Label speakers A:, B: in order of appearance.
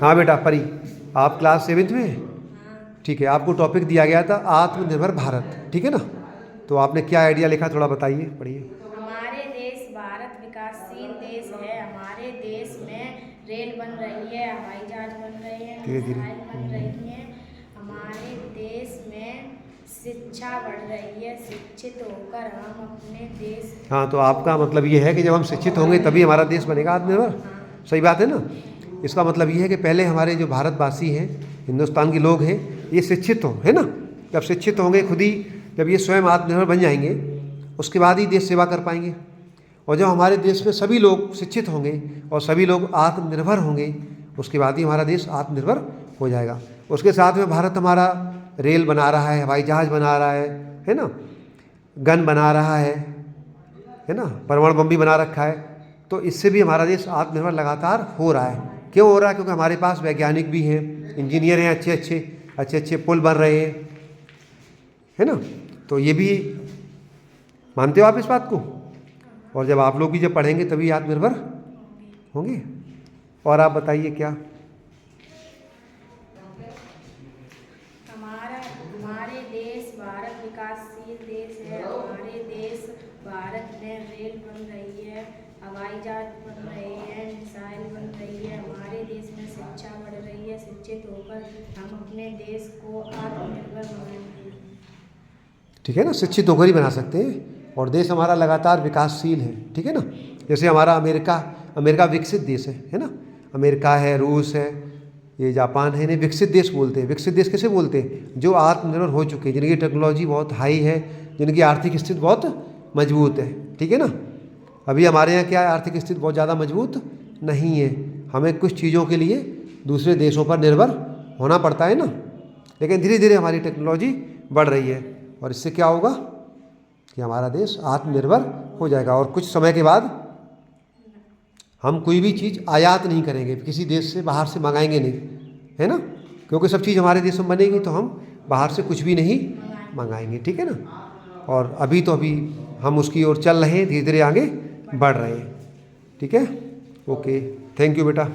A: हाँ बेटा परी, आप क्लास 7th में हैं? ठीक है, आपको टॉपिक दिया गया था आत्मनिर्भर भारत, ठीक है ना। तो आपने क्या आइडिया लिखा, थोड़ा बताइए, पढ़िए।
B: हमारे देश भारत विकासशील देश है। हमारे देश में रेल बन रही है, हवाई जहाज बन रहे हैं,
A: धीरे धीरे।
B: मिसाइल बन रही हैं। हमारे देश में शिक्षा बढ़ रही है। शिक्षित होकर हम अपने देश।
A: हाँ, तो आपका मतलब ये है कि जब हम शिक्षित होंगे तभी हमारा देश बनेगा आत्मनिर्भर। सही बात है ना। इसका मतलब ये है कि पहले हमारे जो भारतवासी हैं, हिंदुस्तान के लोग हैं, ये शिक्षित हों, है ना। जब शिक्षित होंगे खुद ही, जब ये स्वयं आत्मनिर्भर बन जाएंगे, उसके बाद ही देश सेवा कर पाएंगे। और जब हमारे देश में सभी लोग शिक्षित होंगे और सभी लोग आत्मनिर्भर होंगे, उसके बाद ही हमारा देश आत्मनिर्भर हो जाएगा। उसके साथ में भारत हमारा रेल बना रहा है, हवाई जहाज़ बना रहा है ना, गन बना रहा है ना, परमाणु बम भी बना रखा है। तो इससे भी हमारा देश आत्मनिर्भर लगातार हो रहा है। क्यों हो रहा है? क्योंकि हमारे पास वैज्ञानिक भी हैं, इंजीनियर हैं, अच्छे अच्छे पुल बन रहे हैं, है ना। तो ये भी मानते हो आप इस बात को? और जब आप लोग भी जब पढ़ेंगे तभी आत्मनिर्भर होंगे। और आप बताइए क्या।
B: हमारे देश भारत विकासशील देश है। हमारे देश भारत में रेल बन रही है, हवाई जहाज बन रहे हैं, मिसाइल बन रही है। हमारे देश में शिक्षा बढ़ रही है। शिक्षित होकर हम अपने देश को आत्मनिर्भर बनाएंगे।
A: ठीक है ना, शिक्षित होकर ही बना सकते हैं। और देश हमारा लगातार विकासशील है, ठीक है ना। जैसे हमारा अमेरिका विकसित देश है ना। अमेरिका है, रूस है, ये जापान है, इन्हें विकसित देश बोलते हैं। विकसित देश कैसे बोलते हैं? जो आत्मनिर्भर हो चुके हैं, जिनकी टेक्नोलॉजी बहुत हाई है, जिनकी आर्थिक स्थिति बहुत मजबूत है, ठीक है ना। अभी हमारे यहाँ क्या है, आर्थिक स्थिति बहुत ज़्यादा मजबूत नहीं है। हमें कुछ चीज़ों के लिए दूसरे देशों पर निर्भर होना पड़ता है ना। लेकिन धीरे धीरे हमारी टेक्नोलॉजी बढ़ रही है और इससे क्या होगा कि हमारा देश आत्मनिर्भर हो जाएगा। और कुछ समय के बाद हम कोई भी चीज़ आयात नहीं करेंगे, किसी देश से बाहर से मंगाएंगे नहीं, है ना। क्योंकि सब चीज़ हमारे देश में बनेगी तो हम बाहर से कुछ भी नहीं मंगाएंगे, ठीक है ना। और अभी हम उसकी ओर चल रहे हैं, धीरे धीरे आगे बढ़ रहे हैं, ठीक है। ओके, थैंक यू बेटा।